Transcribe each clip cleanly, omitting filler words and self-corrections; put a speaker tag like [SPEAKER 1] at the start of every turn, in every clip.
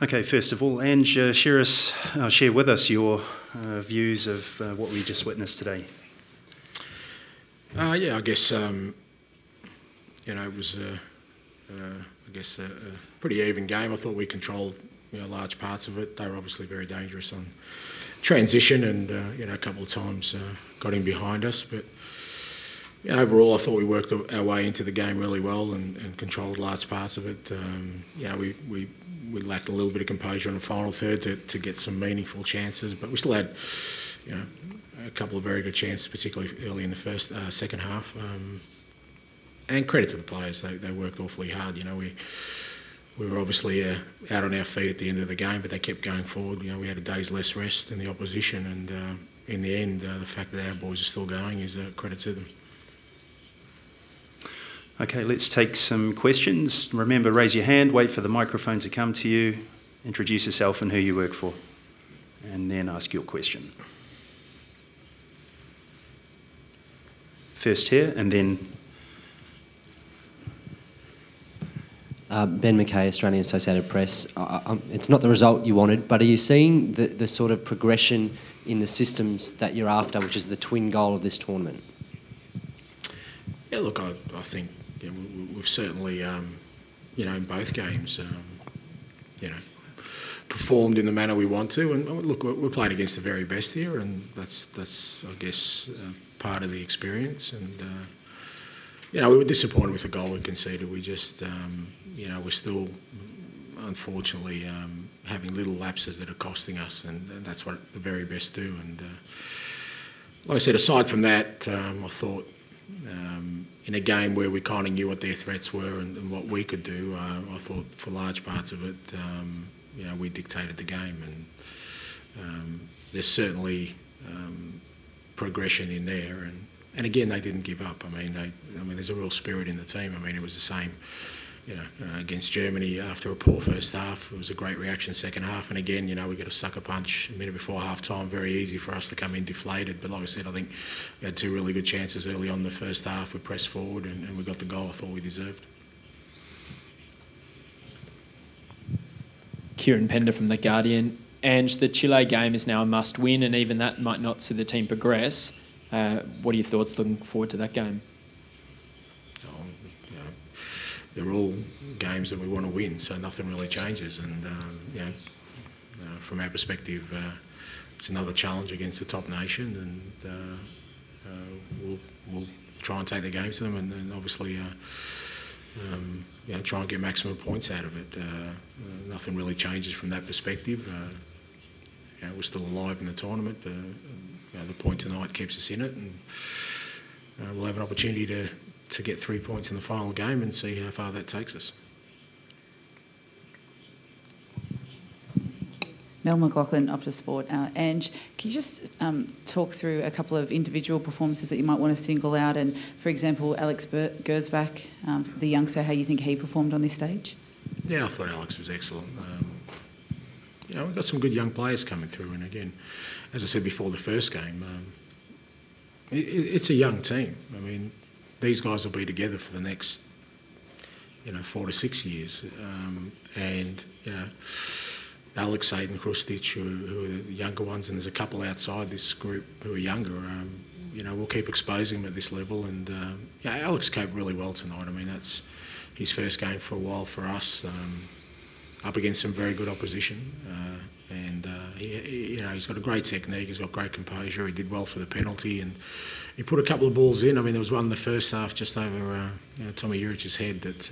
[SPEAKER 1] Okay, first of all, Ange, share with us your views of what we just witnessed today.
[SPEAKER 2] Yeah, I guess it was a pretty even game. I thought we controlled large parts of it. They were obviously very dangerous on transition, and a couple of times got in behind us. But overall, I thought we worked our way into the game really well and controlled large parts of it. We lacked a little bit of composure in the final third to get some meaningful chances, but we still had a couple of very good chances, particularly early in the second half. And credit to the players, they worked awfully hard. We were obviously out on our feet at the end of the game, but they kept going forward. We had a day's less rest than the opposition, and in the end, the fact that our boys are still going is a credit to them.
[SPEAKER 1] Okay, let's take some questions. Remember, raise your hand, wait for the microphone to come to you, introduce yourself and who you work for, and then ask your question. First here, and then...
[SPEAKER 3] Ben McKay, Australian Associated Press. It's not the result you wanted, but are you seeing the sort of progression in the systems that you're after, which is the twin goal of this tournament?
[SPEAKER 2] Yeah, look, I think we've certainly, in both games, performed in the manner we want to. And look, we're playing against the very best here, and that's I guess, part of the experience. And we were disappointed with the goal we conceded. We just, we're still, unfortunately, having little lapses that are costing us, and that's what the very best do. And like I said, aside from that, I thought in a game where we kind of knew what their threats were and what we could do, I thought for large parts of it, we dictated the game, and there's certainly progression in there. And again, they didn't give up. I mean, there's a real spirit in the team. I mean, it was the same, against Germany after a poor first half. It was a great reaction second half. And again, we got a sucker punch a minute before half time. Very easy for us to come in deflated. But like I said, I think we had two really good chances early on in the first half. We pressed forward and we got the goal I thought we deserved.
[SPEAKER 4] Kieran Pender from The Guardian. Ange, the Chile game is now a must-win, and even that might not see the team progress. What are your thoughts looking forward to that game?
[SPEAKER 2] They're all games that we want to win, so nothing really changes. And from our perspective, it's another challenge against the top nation, and we'll try and take the games to them, and obviously try and get maximum points out of it. Nothing really changes from that perspective. We're still alive in the tournament. The point tonight keeps us in it, and we'll have an opportunity to get 3 points in the final game and see how far that takes us.
[SPEAKER 5] Mel McLaughlin, Optus Sport. Ange, can you just talk through a couple of individual performances that you might want to single out, and, for example, Alex Gersbach, the youngster, how you think he performed on this stage?
[SPEAKER 2] Yeah, I thought Alex was excellent. We've got some good young players coming through, and again, as I said before the first game, it's a young team. I mean, these guys will be together for the next, 4 to 6 years. Alex, Aiden, Krustic, who are the younger ones, and there's a couple outside this group who are younger. We'll keep exposing them at this level. And Alex coped really well tonight. I mean, that's his first game for a while for us, up against some very good opposition. He's got a great technique. He's got great composure. He did well for the penalty, and he put a couple of balls in. I mean, there was one in the first half just over Tommy Jurich's head that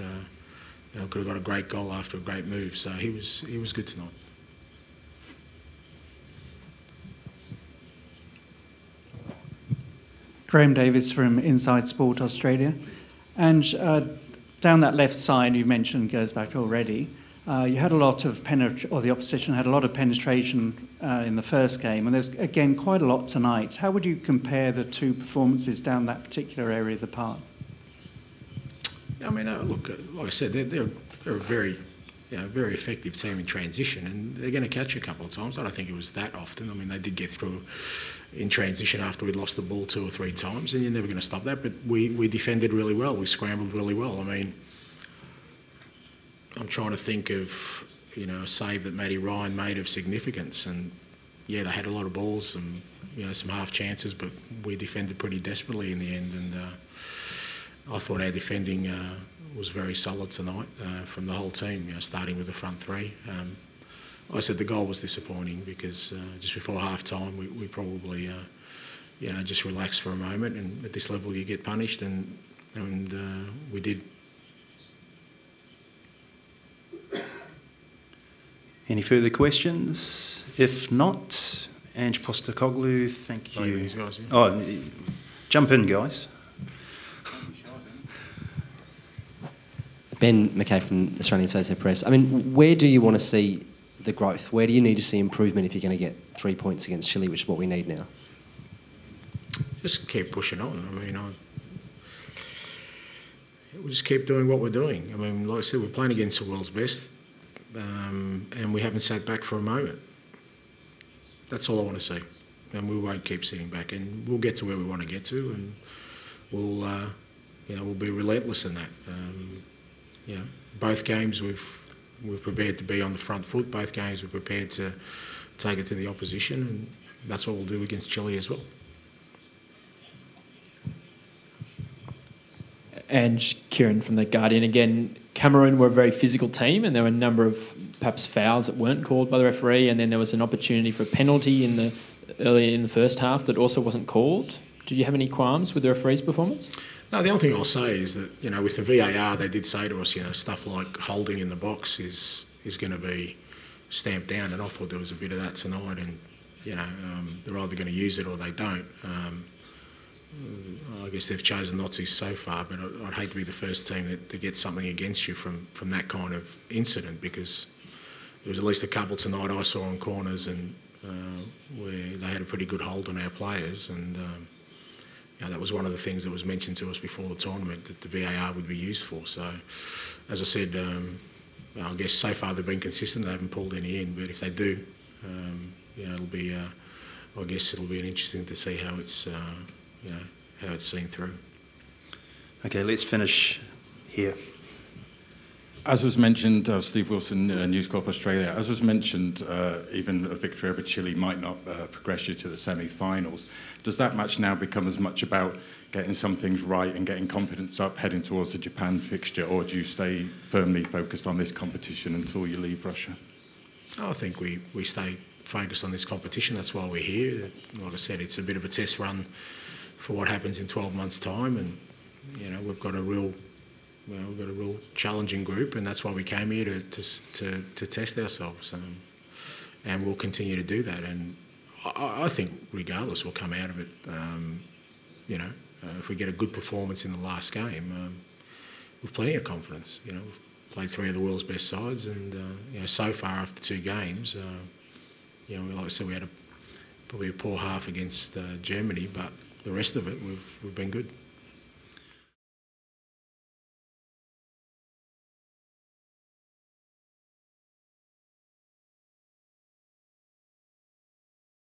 [SPEAKER 2] could have got a great goal after a great move. So he was good tonight.
[SPEAKER 6] Graham Davis from Inside Sport Australia. And down that left side, you mentioned Gersbach already. You had a lot of the opposition had a lot of penetration in the first game, and there's again quite a lot tonight. How would you compare the two performances down that particular area of the park?
[SPEAKER 2] I mean, look, like I said, they're a very effective team in transition, and they're going to catch a couple of times. I don't think it was that often. I mean, they did get through in transition after we'd lost the ball 2 or 3 times, and you're never going to stop that. But we defended really well. We scrambled really well. I mean, I'm trying to think of a save that Matty Ryan made of significance. And yeah, they had a lot of balls and some half chances, but we defended pretty desperately in the end. And I thought our defending was very solid tonight from the whole team. Starting with the front three. I said the goal was disappointing because just before half time we probably just relaxed for a moment, and at this level you get punished, and we did.
[SPEAKER 1] Any further questions? If not, Ange Postecoglou, thank you.
[SPEAKER 2] These guys, yeah.
[SPEAKER 1] Oh, jump in, guys.
[SPEAKER 3] Ben McKay from Australian Associated Press. I mean, where do you want to see the growth? Where do you need to see improvement if you're going to get 3 points against Chile, which is what we need now?
[SPEAKER 2] Just keep pushing on. I mean, we'll just keep doing what we're doing. I mean, like I said, we're playing against the world's best, and we haven't sat back for a moment. That's all I want to see, and we won't keep sitting back. And we'll get to where we want to get to, and we'll be relentless in that. Both games we're prepared to be on the front foot. Both games we're prepared to take it to the opposition, and that's what we'll do against Chile as well.
[SPEAKER 4] And Kieran from The Guardian again. Cameroon were a very physical team, and there were a number of perhaps fouls that weren't called by the referee, and then there was an opportunity for a penalty early in the first half that also wasn't called. Did you have any qualms with the referee's performance?
[SPEAKER 2] No, the only thing I'll say is that, with the VAR, they did say to us, stuff like holding in the box is going to be stamped down, and I thought there was a bit of that tonight, and, they're either going to use it or they don't. I guess they've chosen not to so far, but I'd hate to be the first team that gets something against you from that kind of incident, because there was at least a couple tonight I saw on corners and where they had a pretty good hold on our players, and that was one of the things that was mentioned to us before the tournament, that the VAR would be used for. So, as I said, I guess so far they've been consistent. They haven't pulled any in, but if they do, it'll be. I guess it'll be interesting to see how it's how it's seen through.
[SPEAKER 1] Okay, let's finish here.
[SPEAKER 7] As was mentioned, Steve Wilson, News Corp Australia, as was mentioned, even a victory over Chile might not progress you to the semi-finals. Does that match now become as much about getting some things right and getting confidence up heading towards the Japan fixture, or do you stay firmly focused on this competition until you leave Russia?
[SPEAKER 2] I think we stay focused on this competition. That's why we're here. Like I said, it's a bit of a test run for what happens in 12 months' time, and we've got a real challenging group, and that's why we came here to test ourselves, and we'll continue to do that. And I think regardless, we'll come out of it. If we get a good performance in the last game, with plenty of confidence. We've played 3 of the world's best sides, and so far after 2 games, like I said, we had probably a poor half against Germany, but the rest of it we've been good.